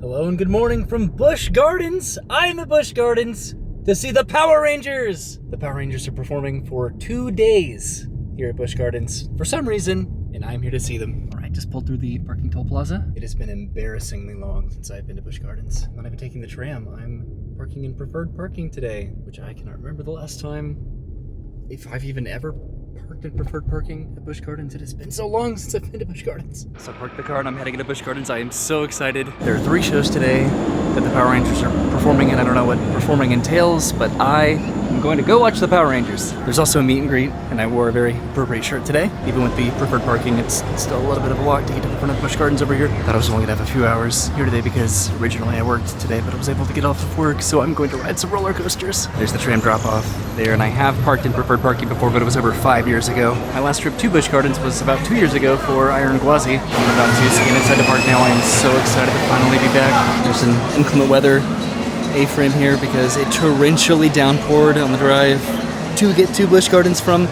Hello and good morning from Busch Gardens. I'm at Busch Gardens to see the Power Rangers. The Power Rangers are performing for 2 days here at Busch Gardens for some reason, and I'm here to see them. All right, just pulled through the parking toll plaza. It has been embarrassingly long since I've been to Busch Gardens. I'm not even taking the tram. I'm parking in preferred parking today, which I cannot remember the last time, if I've even ever parked in preferred parking at Busch Gardens. It has been so long since I've been to Busch Gardens. So I parked the car and I'm heading into Busch Gardens. I am so excited. There are 3 shows today that the Power Rangers are performing in. I don't know what performing entails, but I am going to go watch the Power Rangers. There's also a meet and greet, and I wore a very appropriate shirt today. Even with the preferred parking, it's still a little bit of a walk to get to the front of Busch Gardens over here. Thought I was only gonna have a few hours here today because originally I worked today, but I was able to get off of work, so I'm going to ride some roller coasters. There's the tram drop off there, and I have parked in preferred parking before, but it was over 5 years ago. My last trip to Busch Gardens was about 2 years ago for Gwazi. I'm about to ski inside the park now. I am so excited to finally be back. There's an inclement weather A-frame here because it torrentially downpoured on the drive to get to Busch Gardens from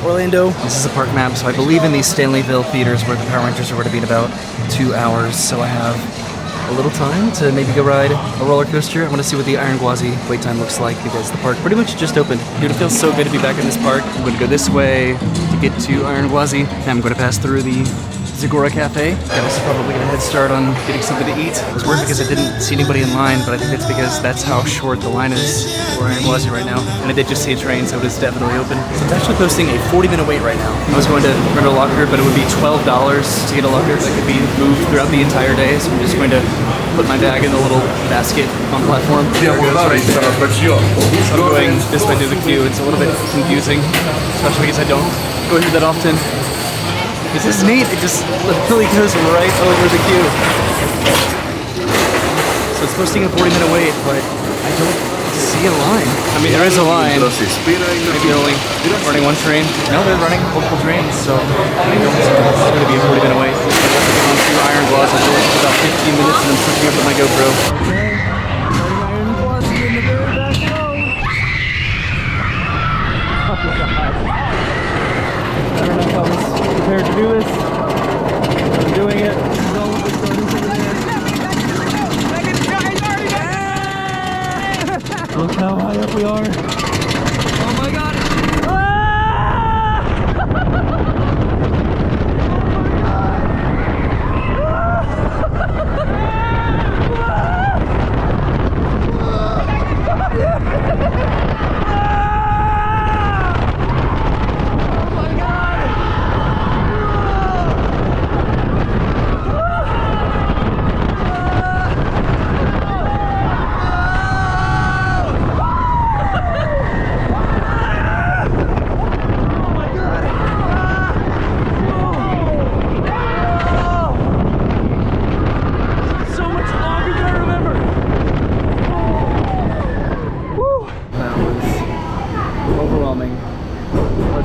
Orlando. This is a park map, so I believe in these Stanleyville theaters where the Power Rangers are going to be in about 2 hours, so I have a little time to maybe go ride a roller coaster. I want to see what the Gwazi wait time looks like because the park pretty much just opened. Dude, it feels so good to be back in this park. I'm going to go this way to get to Gwazi, and I'm going to pass through the Zagora Cafe. I was probably get a head start on getting something to eat. I was worried because I didn't see anybody in line, but I think it's because that's how short the line is for Gwazi right now. And I did just see a train, so it is definitely open. So it's actually posting a 40-minute wait right now. I was going to rent a locker, but it would be $12 to get a locker that could be moved throughout the entire day. So I'm just going to put my bag in the little basket on the platform. So I'm going this way through the queue. It's a little bit confusing, especially because I don't go through that often. This is neat, it just literally goes right over the queue. So it's posting a 40-minute wait, but I don't see a line. I mean, there is a line. Maybe they're only running one train. No, they're running multiple trains, so I don't think it's going to be a 40-minute wait. I'm on to Gwazi for about 15 minutes and I'm switching up with my GoPro. Gwazi in the very back row. Oh my God. I don't know if I was prepared to do this. I'm doing it. This is all of the starters over there. Look how high up we are. Oh my God.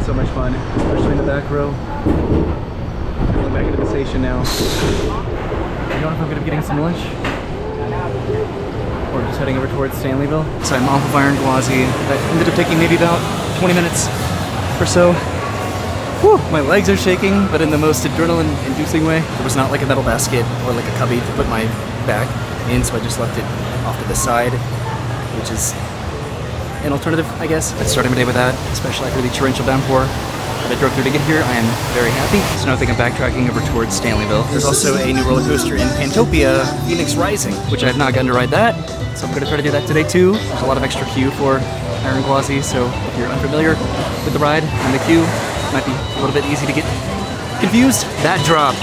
So much fun, especially in the back row. I'm going back into the station now. I don't know if I'm going to be getting some lunch or just heading over towards Stanleyville. So I'm off of Gwazi. That ended up taking maybe about 20 minutes or so. Whew, my legs are shaking, but in the most adrenaline-inducing way. There was not like a metal basket or like a cubby to put my bag in, so I just left it off to the side, which is an alternative, I guess. But starting my day with that, especially after the torrential downpour that I drove through to get here, I am very happy. So now I think I'm backtracking over towards Stanleyville. There's also a new roller coaster in Pantopia, Phoenix Rising, which I have not gotten to ride that, so I'm going to try to do that today too. There's a lot of extra queue for Gwazi, so if you're unfamiliar with the ride and the queue, it might be a little bit easy to get confused. That drop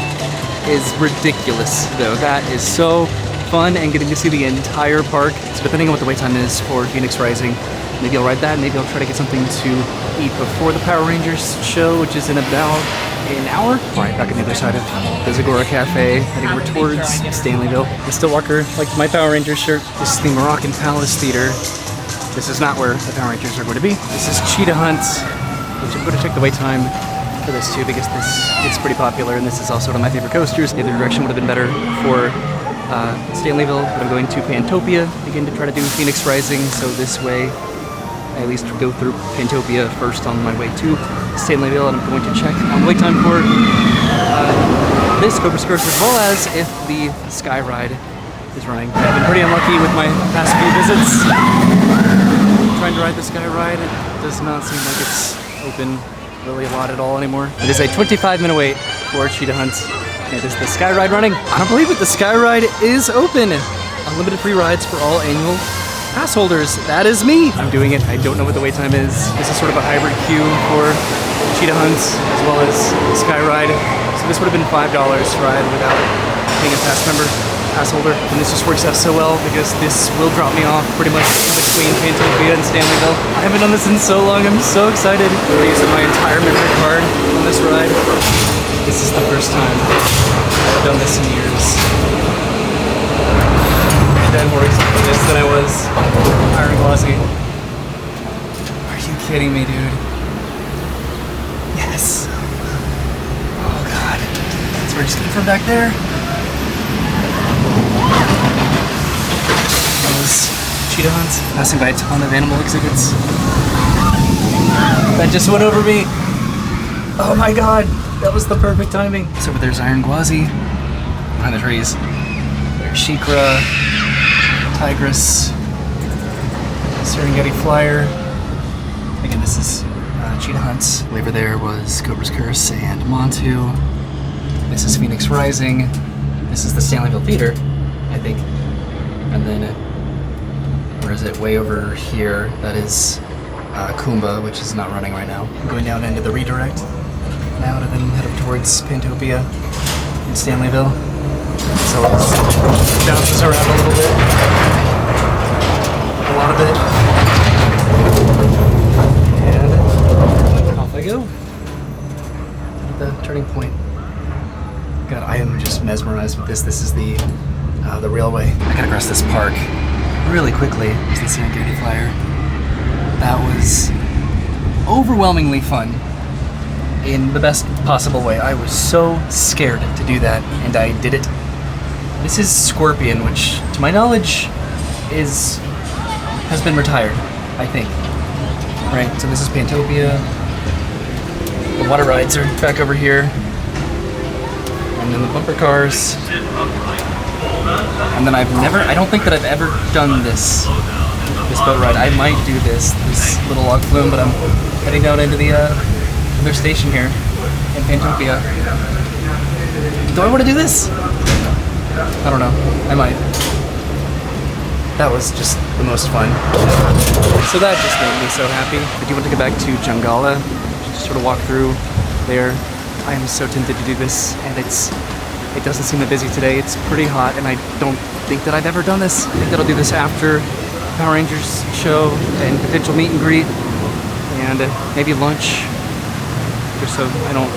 is ridiculous, though. That is so fun, and getting to see the entire park. So depending on what the wait time is for Phoenix Rising, maybe I'll ride that, maybe I'll try to get something to eat before the Power Rangers show, which is in about an hour. All right, back on the other side of the Zagora Cafe, heading over towards Stanleyville. The Stillwalker liked my Power Rangers shirt. This is the Moroccan Palace Theater. This is not where the Power Rangers are going to be. This is Cheetah Hunt, which I'm going to check the wait time for this too, because this is pretty popular, and this is also one of my favorite coasters. The other direction would have been better for Stanleyville, but I'm going to Pantopia again to try to do Phoenix Rising, so this way I at least go through Pantopia first on my way to Stanleyville, and I'm going to check on the wait time for this Cobra coaster, as well as if the Skyride is running. I've been pretty unlucky with my past few visits. Trying to ride the Skyride, it does not seem like it's open really a lot at all anymore. It is a 25-minute wait for Cheetah Hunt. It is the Skyride running. I don't believe it, the Skyride is open. Unlimited free rides for all annual pass holders. That is me. I'm doing it. I don't know what the wait time is. This is sort of a hybrid queue for Cheetah Hunts as well as Skyride. So this would have been $5 to ride without being a pass holder. And this just works out so well because this will drop me off pretty much between Tampa and Stanleyville. I haven't done this in so long. I'm so excited. I'm using my entire memory card on this ride. This is the first time I've done this in years. I'm more excited for this than I was hiring Gwazi. Are you kidding me, dude? Yes. Oh god. So we're just getting from back there. Those Cheetah Hunts. Passing by a ton of animal exhibits. That just went over me. Oh my god. That was the perfect timing. So over there's Iron Gwazi. Behind the trees. There's Shikra. Tigress, Serengeti Flyer. Again, this is Cheetah Hunts. Over there was Cobra's Curse and Montu. This is Phoenix Rising. This is the Stanleyville Theater, I think. And then, where is it? Way over here, that is Kumba, which is not running right now. I'm going down into the redirect now to then head up towards Pantopia in Stanleyville. So it bounces around a little bit. A lot of it. And off I go. At the turning point. God, I am just mesmerized with this. This is the railway. I gotta cross this park really quickly. There's the Serengeti Flyer. That was overwhelmingly fun. In the best possible way. I was so scared to do that, and I did it. This is Scorpion, which, to my knowledge, has been retired, I think. Right, so this is Pantopia. The water rides are back over here. And then the bumper cars. And then I don't think that I've ever done this boat ride. I might do this little log flume, but I'm heading down into their station here in Pantopia. Do I want to do this? I don't know. I might. That was just the most fun. So that just made me so happy. I do want to get back to Jungala, just sort of walk through there. I am so tempted to do this, and it doesn't seem that busy today. It's pretty hot, and I don't think that I've ever done this. I think that I'll do this after Power Rangers show and potential meet and greet, and maybe lunch, just so I don't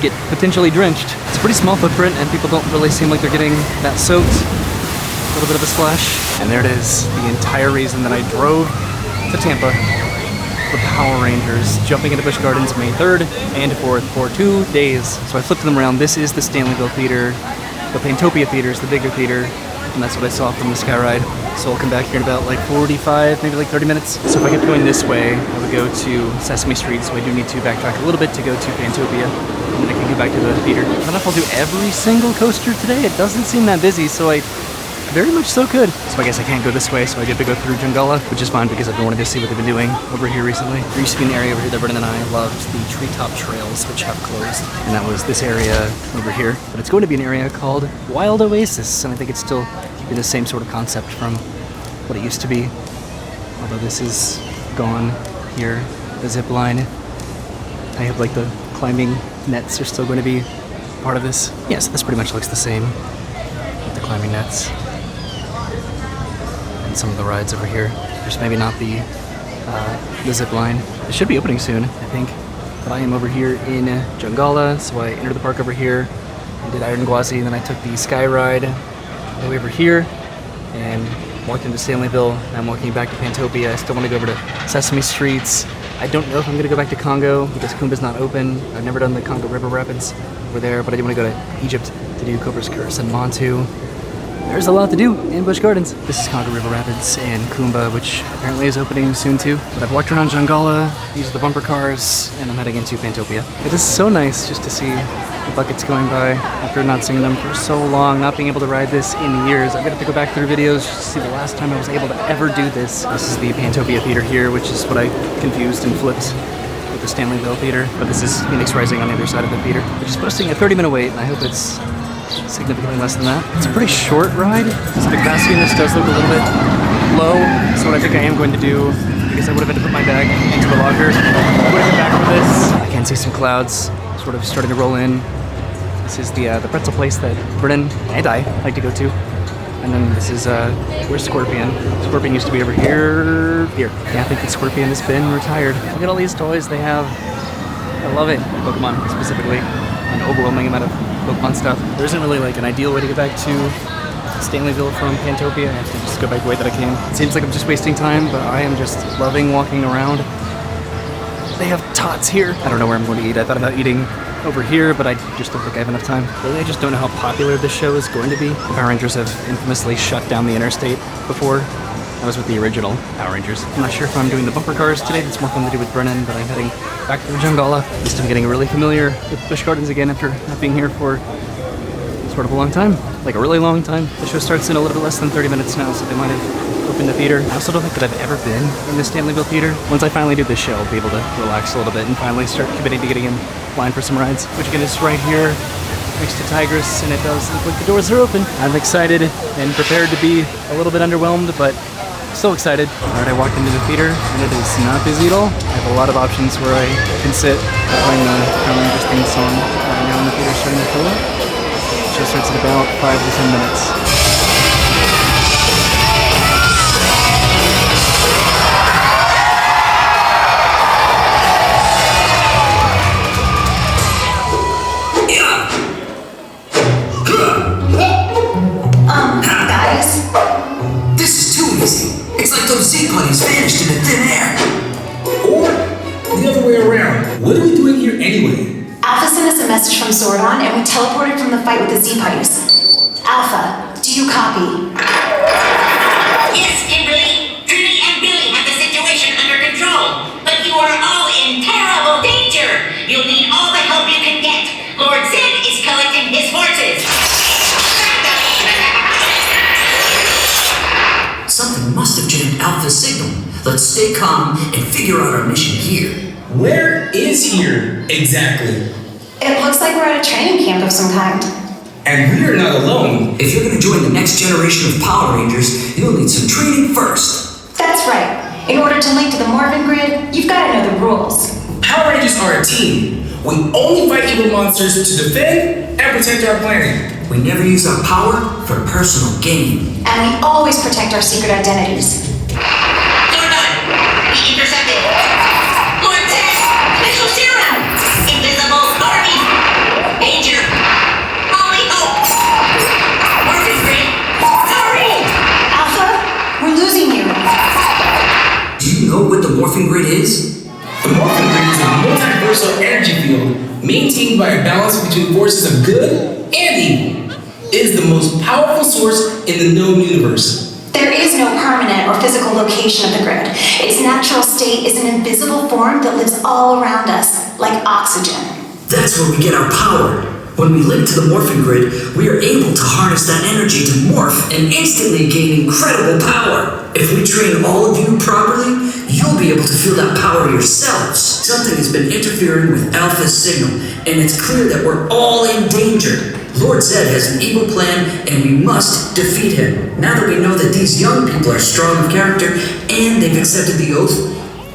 get potentially drenched. It's a pretty small footprint, and people don't really seem like they're getting that soaked. A little bit of a splash. And there it is, the entire reason that I drove to Tampa for Power Rangers, jumping into Busch Gardens May 3rd and 4th for 2 days. So I flipped them around. This is the Stanleyville Theater. The Pantopia Theater is the bigger theater, and that's what I saw from the Skyride. So I'll come back here in about like 45, maybe like 30 minutes. So if I kept going this way, I would go to Sesame Street, so I do need to backtrack a little bit to go to Pantopia, and then I can go back to the theater. I don't know if I'll do every single coaster today. It doesn't seem that busy, so I very much so could. So I guess I can't go this way, so I get to go through Jungala, which is fine because I've been wanting to see what they've been doing over here recently. There used to be an area over here that Brendan and I loved, the treetop trails, which have closed. And that was this area over here. But it's going to be an area called Wild Oasis, and I think it's still keeping the same sort of concept from what it used to be. Although this is gone here, the zip line. I hope like the climbing nets are still going to be part of this. Yes, this pretty much looks the same with the climbing nets. And some of the rides over here. There's maybe not the zip line. It should be opening soon, I think. But I am over here in Jungala, so I entered the park over here. I did Iron Gwazi, and then I took the Skyride all the way over here and walked into Stanleyville. And I'm walking back to Pantopia. I still want to go over to Sesame Streets. I don't know if I'm going to go back to Congo because Kumba's not open. I've never done the Congo River Rapids over there, but I do want to go to Egypt to do Cobra's Curse and Montu. there's a lot to do in Busch Gardens. This is Congo River Rapids and Kumba, which apparently is opening soon too. But I've walked around Jangala, these are the bumper cars, and I'm heading into Pantopia. It is so nice just to see the buckets going by after not seeing them for so long, not being able to ride this in years. I'm gonna have to go back through videos just to see the last time I was able to ever do this. This is the Pantopia theater here, which is what I confused and flipped with the Stanley theater. But this is Phoenix Rising on the other side of the theater, which is posting a 30-minute wait, and I hope it's significantly less than that. It's a pretty short ride, so the capacity in this does look a little bit low. So what I think I am going to do, because I would have had to put my bag into a locker, I'm going to come back for this. I can see some clouds sort of starting to roll in. This is the pretzel place that Brennan and I like to go to. And then this is, where's Scorpion? Scorpion used to be over here. Yeah, I think the Scorpion has been retired. Look at all these toys they have. I love it. Pokemon specifically. An overwhelming amount of Pokemon stuff. There isn't really like an ideal way to get back to Stanleyville from Pantopia. I have to just go back the way that I came. It seems like I'm just wasting time, but I am just loving walking around. They have tots here. I don't know where I'm going to eat. I thought about eating over here, but I just don't think I have enough time. Really, I just don't know how popular this show is going to be. The Power Rangers have infamously shut down the interstate before. I was with the original Power Rangers. I'm not sure if I'm doing the bumper cars today. That's more fun to do with Brennan, but I'm heading back through Jangala. At least I'm getting really familiar with Busch Gardens again after not being here for sort of a long time. Like a really long time. The show starts in a little bit less than 30 minutes now, so they might have opened the theater. I also don't think that I've ever been in the Stanleyville theater. Once I finally do this show, I'll be able to relax a little bit and finally start committing to getting in line for some rides. Which again is right here next to Tigress, and it does look like the doors are open. I'm excited and prepared to be a little bit underwhelmed, but so excited. Alright, I walked into the theater and it is not busy at all. I have a lot of options where I can sit playing the Power Rangers theme song right now in the theater starting to fill up. The show starts in about 5 to 10 minutes. Guys? This is too easy. It's like those Z-putties vanished into thin air. Or the other way around. What are we doing here anyway? Alpha sent us a message from Zordon, and we teleported from the fight with the Z-putties. Alpha, do you copy? Yes, Kimberly. Trudy and Billy have the situation under control, but you are all in terrible danger. You'll need all the help you can get. Lord Zed is collecting his forces. Something must have jammed Alpha's signal. Let's stay calm and figure out our mission here. Where is here exactly? It looks like we're at a training camp of some kind. And we are not alone. If you're going to join the next generation of Power Rangers, you'll need some training first. That's right. In order to link to the Morphin Grid, you've got to know the rules. Power Rangers are a team. We only fight evil monsters to defend and protect our planet. We never use our power for personal gain. And we always protect our secret identities. Zordon, we intercepted. Lord Zed, special serum. Invisible army. Danger. Only hope. Morphin Grid, hurry. Alpha, we're losing you. Do you know what the Morphin Grid is? The Morphin Grid is a multiversal energy field maintained by a balance between forces of good and evil. It is the most powerful source in the known universe. There is no permanent or physical location of the grid. Its natural state is an invisible form that lives all around us, like oxygen. That's where we get our power. When we link to the Morphin Grid, we are able to harness that energy to morph and instantly gain incredible power. If we train all of you properly, you'll be able to feel that power yourselves. Something has been interfering with Alpha's signal, and it's clear that we're all in danger. Lord Zed has an evil plan, and we must defeat him. Now that we know that these young people are strong of character, and they've accepted the oath,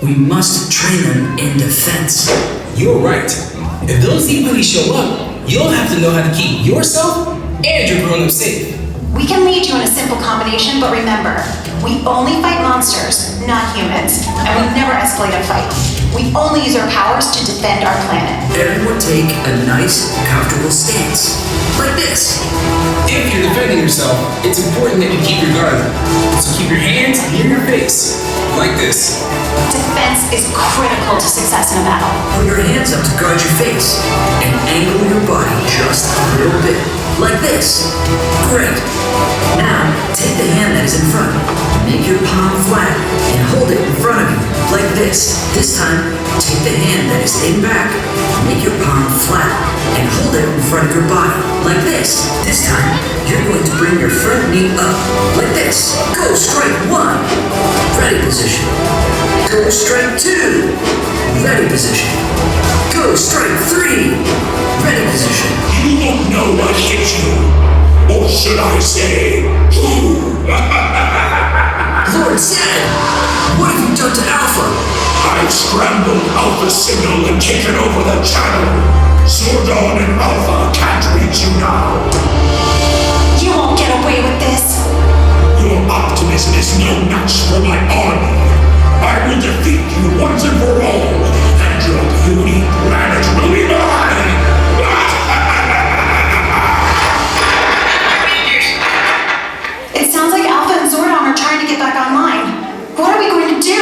we must train them in defense. You're right. If those Z-putties show up, you'll have to know how to keep yourself and your grown-up safe. We can lead you in a simple combination, but remember, we only fight monsters, not humans, and we never escalate a fight. We only use our powers to defend our planet. Everyone take a nice, comfortable stance. Like this. If you're defending yourself, it's important that you keep your guard up. So keep your hands near your face. Like this. Defense is critical to success in a battle. Put your hands up to guard your face, and angle your body just a little bit. like this. Great. Now, take the hand that is in front. Make your palm flat and hold it in front of you, like this. This time, take the hand that is in back. Make your palm flat and hold it in front of your body, like this. This time, you're going to bring your front knee up, like this. Go strike 1. Ready position. Go strike 2. Ready position. Go strike 3. Ready position. You don't know what hit you. Or should I say, who? Lord Zed, what have you done to Alpha? I've scrambled Alpha signal and taken over the channel. Zordon and Alpha can't reach you now. You won't get away with this. Your optimism is no match for my army. I will defeat you once and for all, and your puny planet will be mine. It sounds like Alpha and Zordon are trying to get back online. What are we going to do?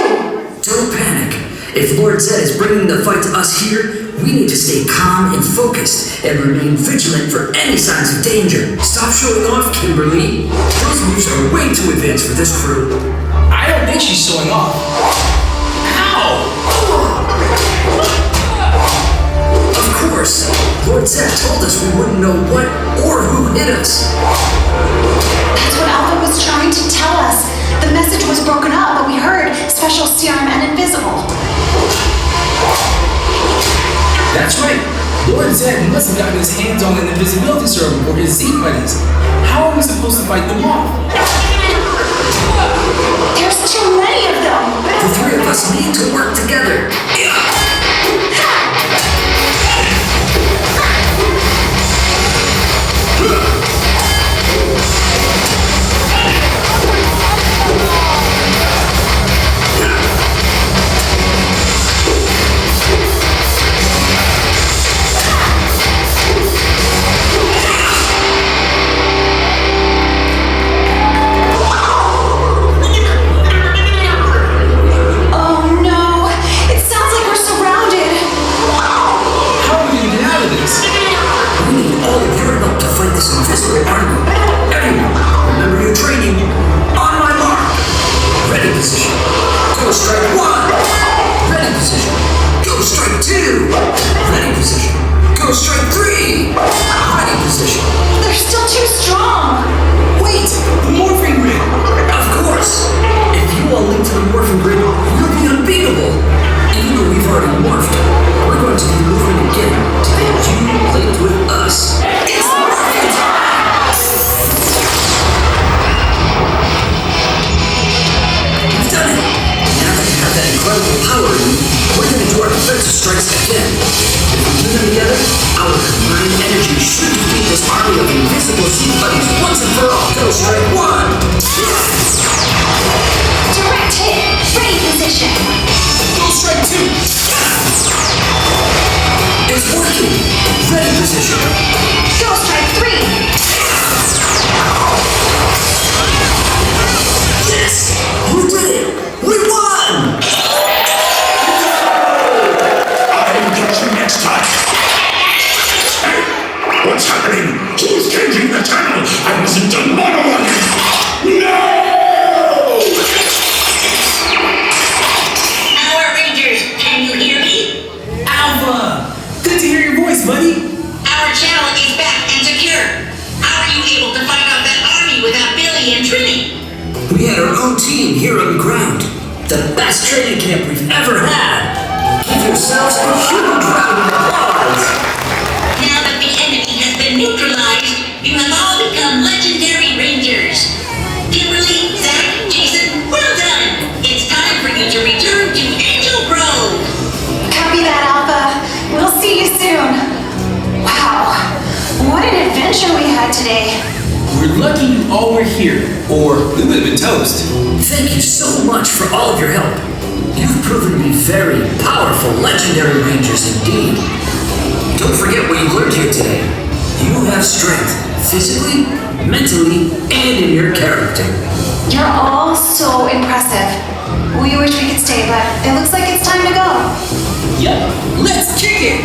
Don't panic. If Lord Zed is bringing the fight to us here, we need to stay calm and focused and remain vigilant for any signs of danger. Stop showing off, Kimberly. Those moves are way too advanced for this crew. I don't think she's showing off. Ow! Of course. Lord Zed told us we wouldn't know what or who hit us. That's what Alpha was trying to tell us. The message was broken up, but we heard special serum and invisible. That's right. Lord Zed must have gotten his hands on an invisibility serum for his Z buddies. How are we supposed to fight them off? There's too many of them. The 3 of us need to work together. Oh no! It sounds like we're surrounded. How are we going to get out of this? We need all of your help to fight this invisible army. Everyone, remember your training. On my mark. Ready position. Go strike 1. Ready position. Go strike 2. Ready position. Go strike 3. Ready position. They're still too strong. Wait! The morphing grid! Of course. If you all link to the morphing grid, you'll be unbeatable. Even though we've already morphed, we're going to be moving again to get you linked with us. It's morphing time! We've done it! Now that you have that incredible power in you, we're going to do our defensive strikes again. If we do them together, our combined energy should defeat this army of invisible sea buddies once and for all. Go strike 1! Direct hit. Ready position. Go strike 2! It's working! Ready position! Go strike 3. Yes! We did it! We won! I'll get you next time. Hey, what's happening? Who's changing the channel? I wasn't done monologuing. No! Power Rangers, can you hear me? Alpha! Good to hear your voice, buddy. Our channel is back and secure. How are you able to fight off that army without Billy and Trini? We had our own team here on the ground. The best training camp we've ever had. Give yourselves a huge round of applause. Now that the enemy has been neutralized, you have all become legendary Rangers. Kimberly, Zach, Jason, well done! It's time for you to return to Angel Grove! Copy that, Alpha. We'll see you soon. Wow. What an adventure we had today. We're lucky you all were here, or we would have been toast. Thank you so much for all of your help. You've proven to be very powerful, legendary rangers indeed. Don't forget what you learned here today. You have strength, physically, mentally, and in your character. You're all so impressive. We wish we could stay, but it looks like it's time to go. Yep, let's kick it!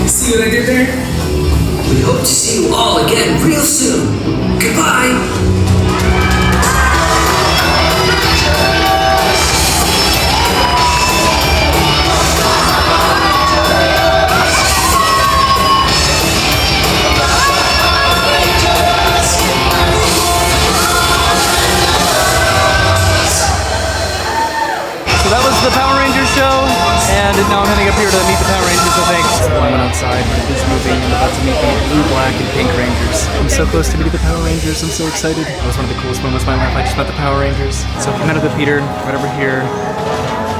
See what I did there? We hope to see you all again real soon. Goodbye. So that was the Power Rangers show, and now I'm heading up here to meet the Power Rangers, I think. I went outside, but it is moving. I'm about to meet the blue, black, and pink Rangers. I'm so close to meeting the Power Rangers. I'm so excited. That was one of the coolest moments of my life. I just met the Power Rangers. So I came out of the theater right over here.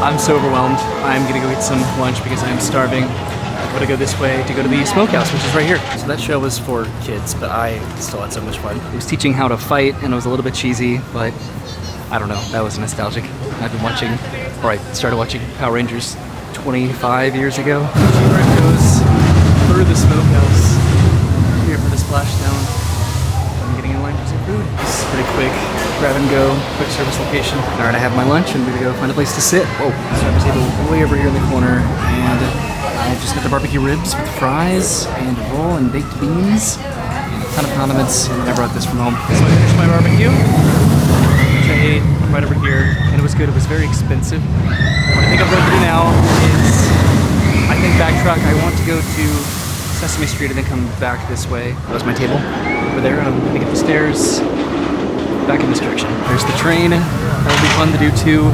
I'm so overwhelmed. I'm gonna go eat some lunch because I am starving. I'm gonna go this way to go to the smokehouse, which is right here. So that show was for kids, but I still had so much fun. It was teaching how to fight, and it was a little bit cheesy, but I don't know, that was nostalgic. I've been watching, or I started watching Power Rangers 25 years ago. Cheetah goes through the smokehouse here for the splashdown. I'm getting in line for some food. This is pretty quick, grab and go, quick service location. All right, I have my lunch and I'm gonna go find a place to sit. Whoa, service table way over here in the corner, and I just got the barbecue ribs with fries and a roll and baked beans and a ton of condiments, and I brought this from home. So I finished my barbecue, which I ate right over here, and it was good. It was very expensive. What I think I'm going to do now is, I think backtrack. I want to go to Sesame Street and then come back this way. That was my table over there, and I'm going to get the stairs back in this direction. There's the train. That'll be fun to do too,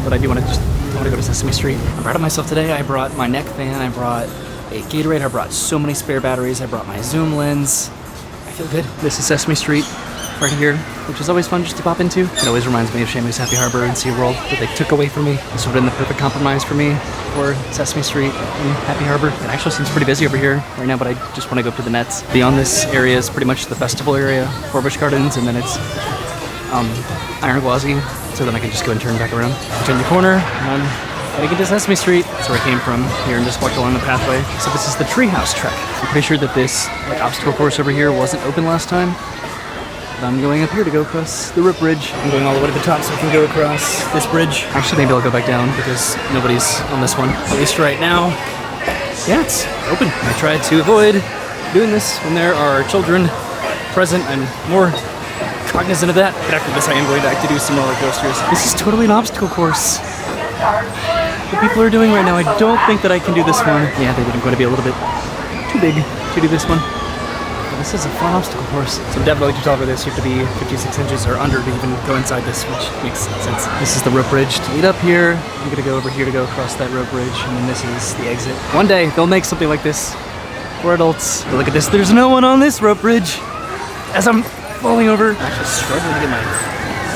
but I want to go to Sesame Street. I'm proud of myself today. I brought my neck fan. I brought a Gatorade. I brought so many spare batteries. I brought my zoom lens. I feel good. This is Sesame Street right here, which is always fun just to pop into. It always reminds me of Shamu's Happy Harbor and SeaWorld that they took away from me. This would have been the perfect compromise for me for Sesame Street and Happy Harbor. It actually seems pretty busy over here right now, but I just want to go up to the nets. Beyond this area is pretty much the festival area for Busch Gardens, and then it's Iron Gwazi, so then I can just go and turn back around. Turn the corner, and I'm heading into Sesame Street. That's where I came from here, and just walked along the pathway. So this is the Treehouse Trek. I'm pretty sure that this obstacle course over here wasn't open last time. I'm going up here to go across the rope bridge. I'm going all the way to the top so I can go across this bridge. Actually, maybe I'll go back down because nobody's on this one. At least right now, yeah, it's open. I try to avoid doing this when there are children present. I'm more cognizant of that. But after this, I am going back to do some roller coasters. This is totally an obstacle course. What people are doing right now, I don't think that I can do this one. Yeah, they think I'm going to be a little bit too big to do this one. This is a fun obstacle course. So definitely to tell for this, you have to be 56 inches or under to even go inside this, which makes sense. This is the rope bridge. To meet up here, I'm gonna go over here to go across that rope bridge, and then this is the exit. One day, they'll make something like this for adults. But look at this, there's no one on this rope bridge. As I'm falling over, I'm actually struggling to get my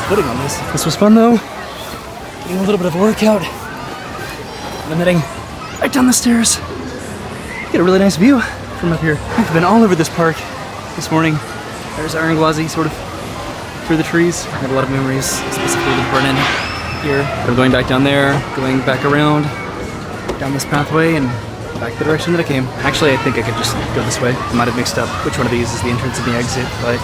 footing on this. This was fun though. Getting a little bit of a workout. And I'm heading right down the stairs. Get a really nice view from up here. I've been all over this park this morning. There's Iron Gwazi, sort of through the trees. I have a lot of memories, specifically with Brennan here. I'm going back down there, going back around, down this pathway, and back the direction that I came. Actually, I think I could just go this way. I might have mixed up which one of these is the entrance and the exit, but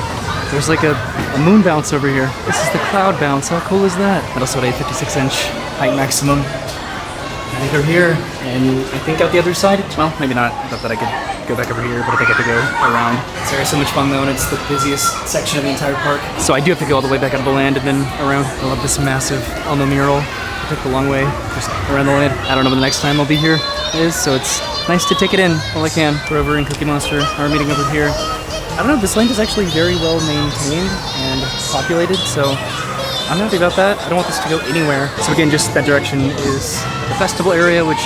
there's like a moon bounce over here. This is the cloud bounce. How cool is that? I also had a 56-inch height maximum. I think over here, and I think out the other side. Well, maybe not. I thought that I could go back over here, but I think I have to go around. This area is so much fun though, and it's the busiest section of the entire park. So I do have to go all the way back out of the land and then around. I love this massive Elmo mural. I took the long way, just around the land. I don't know when the next time I'll be here is, so it's nice to take it in while I can. We're over in Cookie Monster, our meeting over here. I don't know, this land is actually very well maintained and populated, so I'm happy about that. I don't want this to go anywhere. So again, just that direction is the festival area, which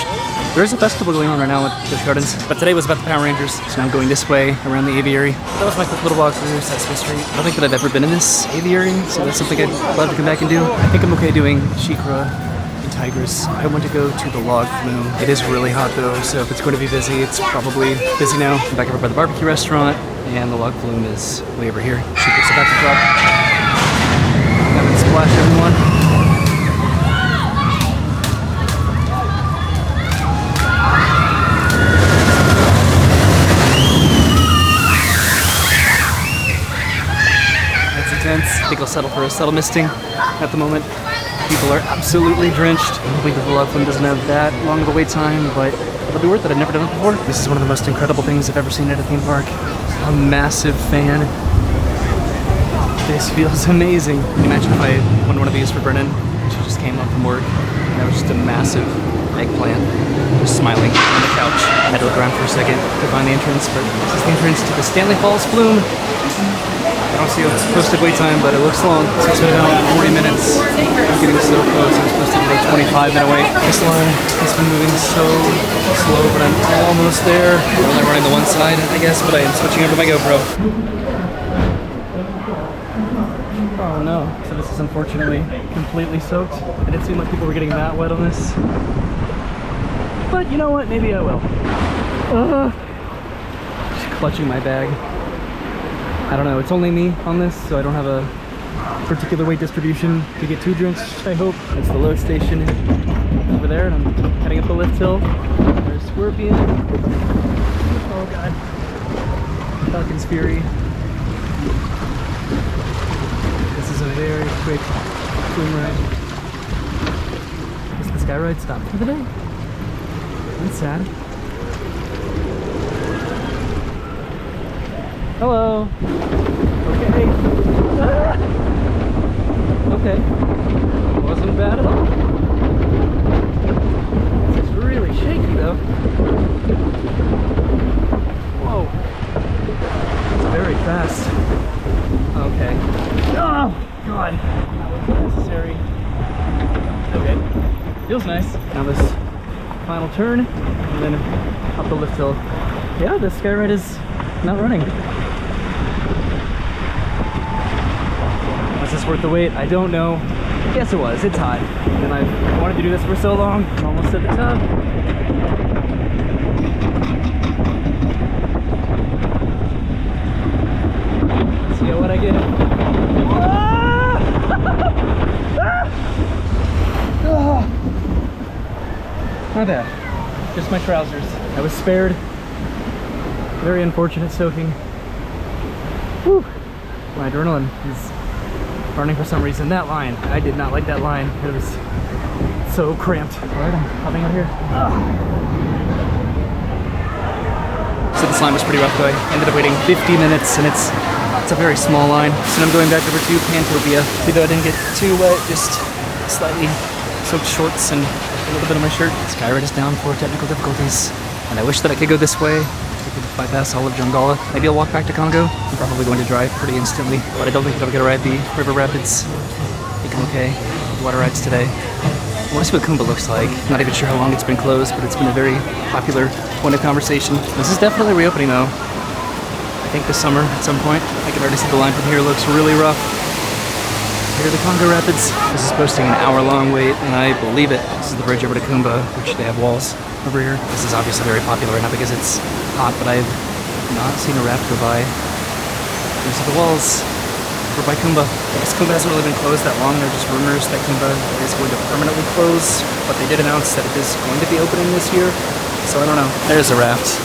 there is a festival going on right now at Busch Gardens. But today was about the Power Rangers, so now I'm going this way around the aviary. That was my quick little walk through Sesame Street. I don't think that I've ever been in this aviary, so that's something I'd love to come back and do. I think I'm okay doing She-Ra and Tigress. I want to go to the log flume. It is really hot though, so if it's going to be busy, it's probably busy now. I'm back over by the barbecue restaurant, and the log flume is way over here. She-Ra's about to drop. Splash everyone. That's intense. I think I'll settle for a subtle misting at the moment. People are absolutely drenched. I'm hoping that the log flume doesn't have that long of a wait time, but it'll be worth it. I've never done it before. This is one of the most incredible things I've ever seen at a theme park. I'm a massive fan. This feels amazing. Can you imagine if I won one of these for Brennan? She just came up from work. That was just a massive eggplant, just smiling on the couch. I had to look around for a second to find the entrance, but this is the entrance to the Stanley Flume. I don't see a posted wait time, but it looks long. So it's been about 40 minutes. I'm getting so close. I'm supposed to be like 25-minute wait. This line has been moving so slow, but I'm almost there. I'm only running the one side, I guess, but I am switching over to my GoPro. Oh no. So this is unfortunately completely soaked. It didn't seem like people were getting that wet on this. But you know what? Maybe I will. Just clutching my bag. I don't know. It's only me on this, so I don't have a particular weight distribution to get 2 drinks, I hope. It's the load station over there, and I'm heading up the lift hill. There's Scorpion. Oh god. Falcon's Fury. This is a very quick Flume ride. Is the Skyride stopped for the day? That's sad. Hello. Okay. Ah! Okay. Wasn't bad at all. It's really shaky though. Whoa. It's very fast. Okay. Oh god. Necessary. Okay. Feels nice. Now this final turn and then up the lift hill. Yeah, the Skyride is not running. Was this worth the wait? I don't know. Yes, it was. It's hot. And I've wanted to do this for so long. I'm almost at the top. Let's see what I get. Not bad. Just my trousers. I was spared. Very unfortunate soaking. Whew. My adrenaline is burning for some reason. That line, I did not like that line. It was so cramped. Alright, I'm hopping out here. So this line was pretty rough though. I ended up waiting 50 minutes and it's a very small line. So I'm going back over to Pantopia. See though I didn't get too wet, just slightly soaked shorts and a little bit of my shirt. Skyride is down for technical difficulties. And I wish that I could go this way. I could bypass all of Jungala. Maybe I'll walk back to Congo. I'm probably going to drive pretty instantly, but I don't think that I'm going to ride the river rapids. I think I'm okay. The water rides today. I want to see what Kumba looks like. I'm not even sure how long it's been closed, but it's been a very popular point of conversation. This is definitely reopening though. I think this summer at some point. I can already see the line from here looks really rough. Here are the Congo Rapids. This is posting an hour-long wait, and I believe it. This is the bridge over to Kumba, which they have walls over here. This is obviously very popular right now because it's hot, but I've not seen a raft go by. These are the walls over by Kumba. I guess Kumba hasn't really been closed that long. There are just rumors that Kumba is going to permanently close, but they did announce that it is going to be opening this year, so I don't know. There's a raft.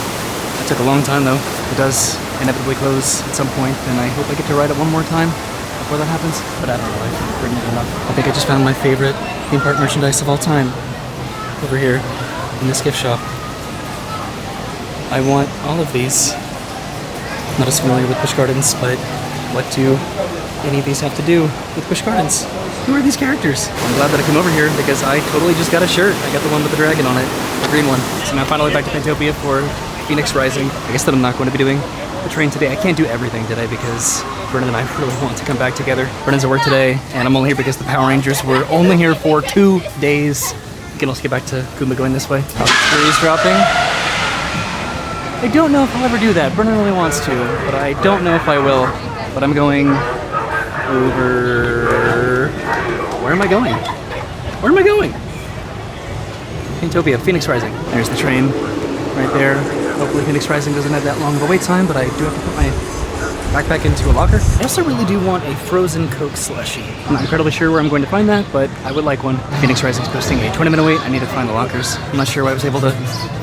It took a long time though. It does inevitably close at some point, and I hope I get to ride it one more time before that happens, but I don't know, I've ridden it enough. I think I just found my favorite theme park merchandise of all time over here in this gift shop. I want all of these. I'm not as familiar with Busch Gardens, but what do any of these have to do with Busch Gardens? Who are these characters? I'm glad that I came over here because I totally just got a shirt. I got the one with the dragon on it, the green one. So now finally back to Pantopia for Phoenix Rising. I guess that I'm not going to be doing the train today. I can't do everything today because Brennan and I really want to come back together. Brennan's at work today, and I'm only here because the Power Rangers were only here for 2 days. We can also get back to Kumba going this way. Trees dropping. I don't know if I'll ever do that. Brennan really wants to, but I don't know if I will. But I'm going over... Where am I going? Where am I going? Pantopia, Phoenix Rising. There's the train right there. Hopefully Phoenix Rising doesn't have that long of a wait time, but I do have to put my backpack into a locker. I also really do want a frozen Coke slushie. I'm not incredibly sure where I'm going to find that, but I would like one. Phoenix Rising is posting a 20-minute wait. I need to find the lockers. I'm not sure why I was able to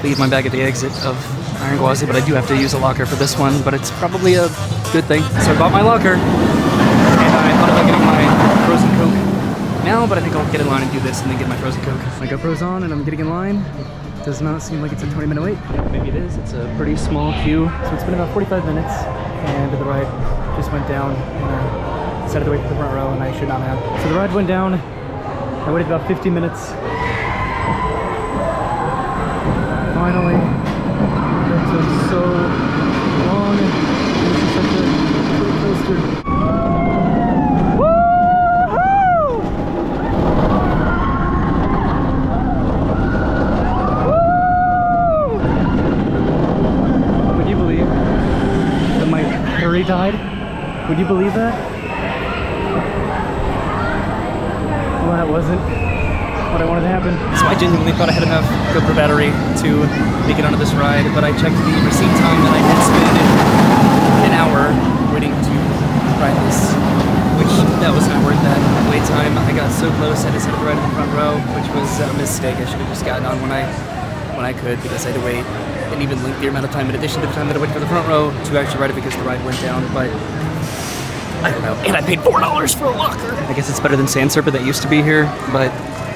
leave my bag at the exit of Iron Gwazi, but I do have to use a locker for this one, but it's probably a good thing. So I bought my locker, and I thought about getting my frozen Coke now, but I think I'll get in line and do this and then get my frozen Coke. My GoPro's on and I'm getting in line. Does not seem like it's a 20-minute wait. Maybe it is. It's a pretty small queue. So it's been about 45 minutes, and the ride just went down, and I decided to wait for the front row, and I should not have. So the ride went down. I waited about 50 minutes. Finally, that took so long. This is such a cool coaster. Would you believe that my Harry died? Would you believe that? Well, that wasn't what I wanted to happen. So I genuinely thought I had enough GoPro battery to make it onto this ride, but I checked the receipt time and I did spend an hour waiting to ride this, which that was not worth that wait time. I got so close, I decided to ride in the front row, which was a mistake. I should have just gotten on when I could, because I had to wait an even lengthier amount of time in addition to the time that I waited for the front row to actually ride it because the ride went down. But I don't know. And I paid $4 for a locker. I guess it's better than Sand Serpent that used to be here, but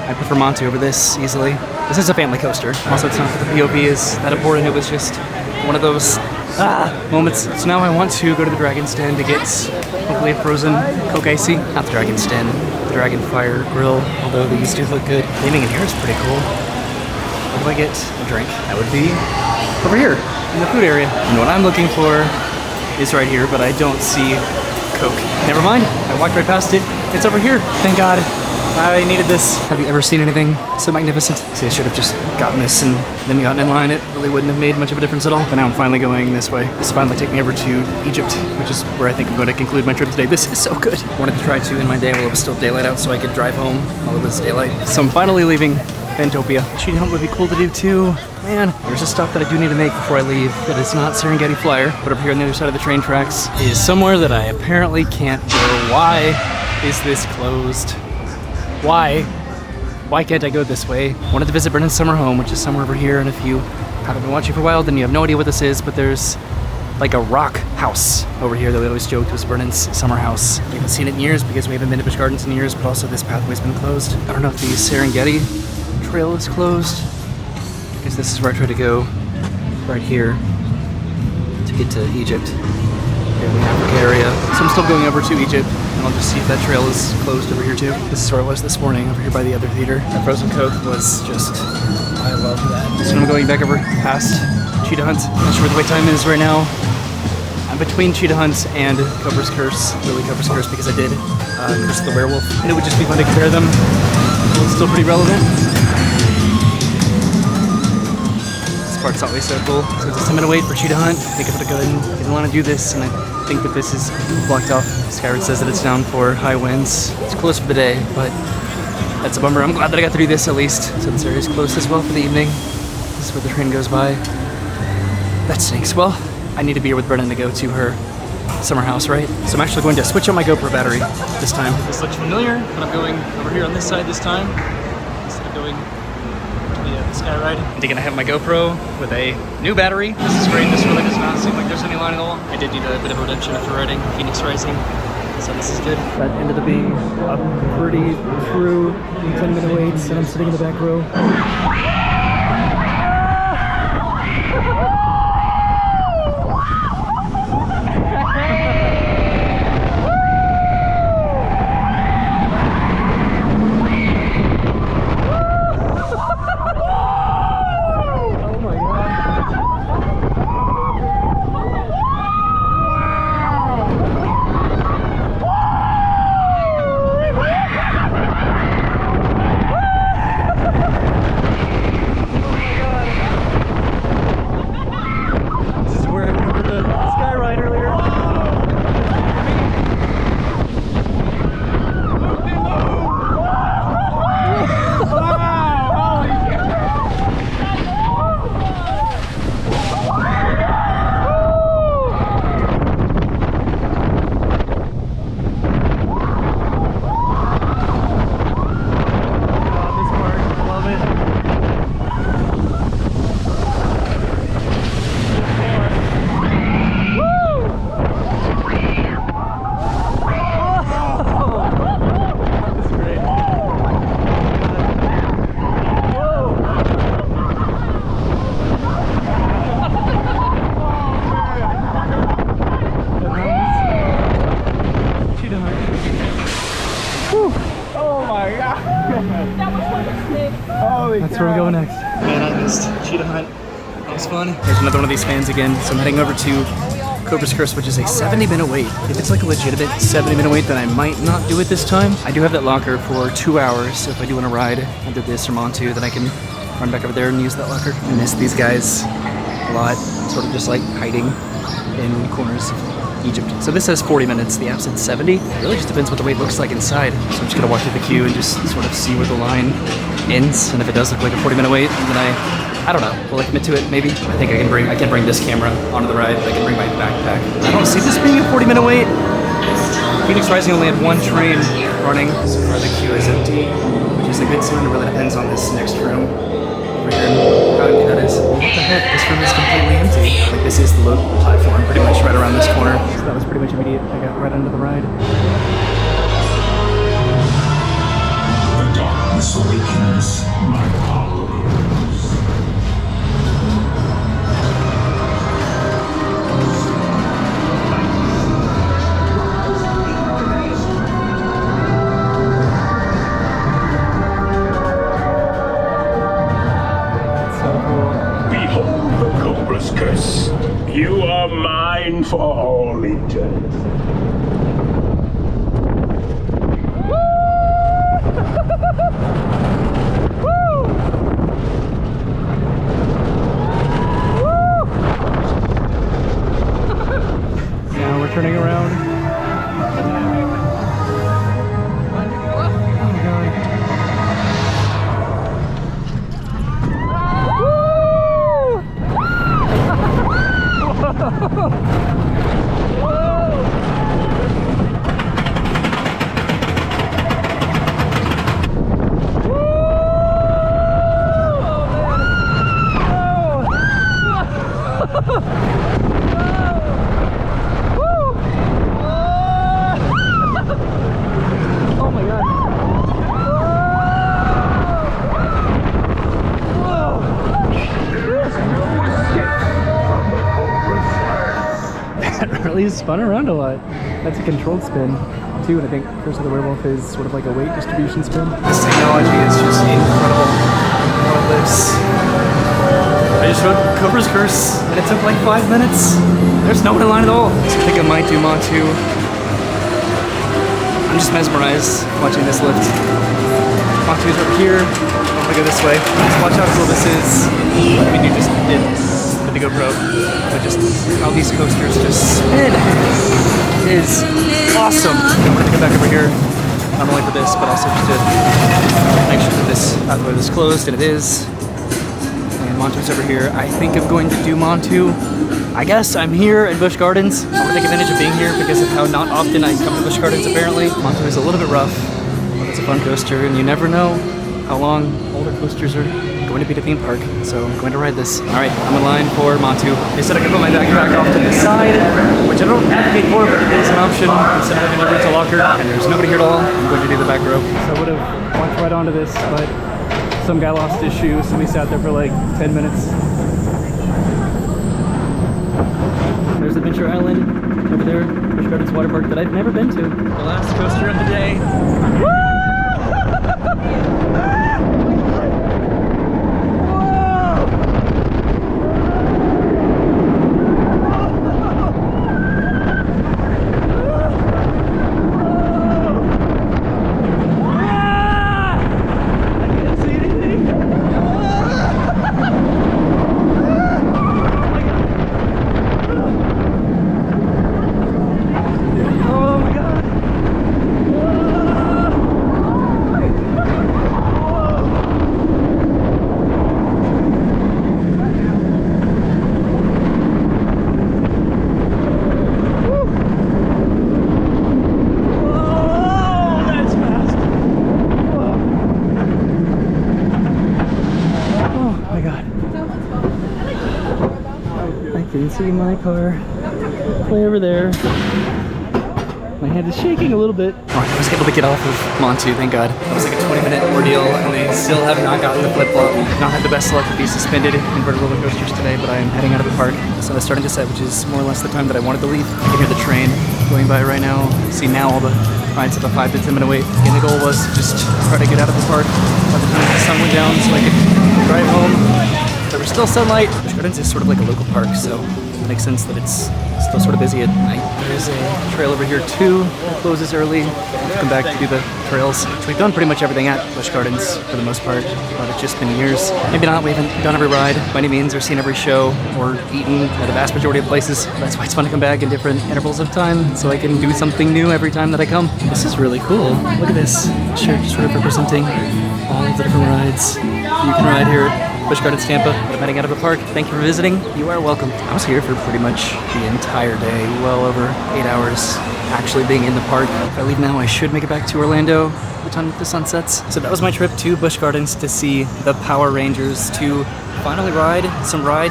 I prefer Montu over this easily. This is a family coaster. Also, it's not that the POV is that important. It was just one of those moments. So now I want to go to the Dragon's Den to get hopefully a frozen Coke Icy. Not the Dragon's Den, the Dragon Fire Grill, although these do look good. Gaming in here is pretty cool. Where do I get a drink? That would be over here in the food area. And what I'm looking for is right here, but I don't see Coke. Never mind, I walked right past it. It's over here. Thank God. I needed this. Have you ever seen anything so magnificent? See, I should have just gotten this and then gotten in line. It really wouldn't have made much of a difference at all. But now I'm finally going this way. This finally take me over to Egypt, which is where I think I'm going to conclude my trip today. This is so good. I wanted to try to end my day while it was still daylight out so I could drive home while it was daylight. So I'm finally leaving Fantopia. Cheetah Hunt would be cool to do too. Man, there's a stop that I do need to make before I leave. That is not Serengeti Flyer, but over here on the other side of the train tracks is somewhere that I apparently can't go. Why is this closed? Why can't I go this way? Wanted to visit Brennan's summer home, which is somewhere over here, and if you haven't been watching for a while, then you have no idea what this is, but there's like a rock house over here that we always joked was Brennan's summer house. We haven't seen it in years because we haven't been to Busch Gardens in years, but also this pathway's been closed. I don't know if the Serengeti trail is closed, because this is where I try to go right here to get to Egypt. Here in the Africa area. So I'm still going over to Egypt, and I'll just see if that trail is closed over here too. This is where I was this morning, over here by the other theater. That frozen Coke was just, I love that. So I'm going back over past Cheetah Hunt. Not sure where the wait time is right now. I'm between Cheetah Hunt and Cobra's Curse. Really Cobra's Curse because I did Curse of the Werewolf. And it would just be fun to compare them. It's still pretty relevant. This part's always so cool. So it's a 10-minute wait for Cheetah Hunt. I think I'm gonna go ahead and get in line and do this, and I think that this is blocked off. Skyride says that it's down for high winds. It's closed for the day, but that's a bummer. I'm glad that I got to do this at least, since there is closed as well for the evening. This is where the train goes by. That stinks. Well, I need to be here with Brennan to go to her summer house, right? So I'm actually going to switch out my GoPro battery this time. This looks familiar, but I'm going over here on this side this time, instead of going the Skyride. And again, I have my GoPro with a new battery. This is great. This really does not seem like there's any line at all. I did need a bit of redemption after riding Phoenix Rising, so this is good. That ended up being a pretty true 10-minute waits, and I'm sitting in the back row. Oh my god. Holy That's where we're going next. Man, I missed Cheetah Hunt. That was fun. There's another one of these fans again, so I'm heading over to Cobra's Curse, which is a 70-minute wait. If it's like a legitimate 70-minute wait, then I might not do it this time. I do have that locker for 2 hours, so if I do want to ride either this or Montu, then I can run back over there and use that locker. I miss these guys a lot, sort of just like hiding in corners of Egypt. So this says 40 minutes, the app said 70. It really just depends what the wait looks like inside. So I'm just gonna walk through the queue and just sort of see where the line ends. And if it does look like a 40-minute wait, then I don't know, will I commit to it? Maybe. I think I can bring this camera onto the ride. I can bring my backpack. I don't see this being a 40-minute wait. Phoenix Rising only had one train running. So far the queue is empty, which is a good sign. It really depends on this next room over here. How empty that is. What the heck? This room is completely empty. Like this is the load platform, pretty much right around this corner. So that was pretty much immediate. I got right under the ride. The darkness awakens my powers. Behold the Cobra's curse. You are mine for all eternity. Now we're turning around. Oh my god. Oh my god. That really spun around a lot. That's a controlled spin too, and I think Curse of the Werewolf is sort of like a weight distribution spin. This technology is just incredible. How it lives. I just rode Cobra's Curse and it took like 5 minutes. There's no one in line at all. So I think I might do Montu. I'm just mesmerized watching this lift. Montu's over here. I'm gonna go this way. Just watch how cool this is. I mean, you just did with the GoPro, but just how these coasters just spin is awesome. I'm gonna go back over here, not only for this, but also just to make sure that this pathway is closed, and it is. And Montu's over here. I think I'm going to do Montu. I guess I'm here at Busch Gardens. I'm gonna take advantage of being here because of how not often I come to Busch Gardens apparently. Montu is a little bit rough, but it's a fun coaster, and you never know how long older coasters are going to be at a theme park, so I'm going to ride this. All right, I'm in line for Montu. They said I could put my backpack off to the side, which I don't advocate for, but it is an option instead of having a rental locker, and there's nobody here at all. I'm going to do the back row. So I would have walked right onto this, but some guy lost his shoe, so we sat there for like 10 minutes. There's Adventure Island over there, Busch Gardens Water Park that I've never been to. The last coaster of the day. Can see my car way over there. My hand is shaking a little bit. Alright, I was able to get off of Montu, thank God. It was like a 20-minute ordeal, and they still have not gotten the flip-flop. Not had the best luck with these suspended inverted roller coasters today, but I am heading out of the park. So it's starting to set, which is more or less the time that I wanted to leave. I can hear the train going by right now. See now all the rides have a 5 to 10 minute wait. And the goal was to just try to get out of the park by the time the sun went down so I could drive home. There was still sunlight. Busch Gardens is sort of like a local park, so it makes sense that it's still sort of busy at night. There's a trail over here too that closes early. We'll have to come back to do the trails, which we've done pretty much everything at Busch Gardens for the most part, but it's just been years. Maybe not, we haven't done every ride by any means, or seen every show, or eaten at the vast majority of places. That's why it's fun to come back in different intervals of time, so I can do something new every time that I come. This is really cool. Look at this shirt sort of representing all of the different rides you can ride here at Busch Gardens, Tampa. I'm heading out of the park. Thank you for visiting. You are welcome. I was here for pretty much the entire day, well over 8 hours actually being in the park. If I leave now, I should make it back to Orlando by the time the sun sets. So that was my trip to Busch Gardens to see the Power Rangers, to finally ride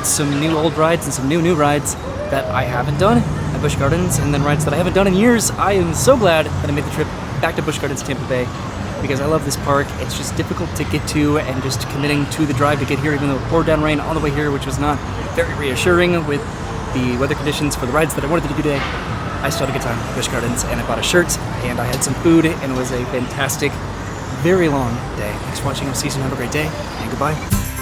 some new old rides and some new rides that I haven't done at Busch Gardens, and then rides that I haven't done in years. I am so glad that I made the trip back to Busch Gardens, Tampa Bay, because I love this park. It's just difficult to get to, and just committing to the drive to get here, even though it poured down rain on the way here, which was not very reassuring with the weather conditions for the rides that I wanted to do today. I still had a good time at Busch Gardens, and I bought a shirt, and I had some food, and it was a fantastic, very long day. Thanks for watching. I'll see you soon. Have a great day, and goodbye.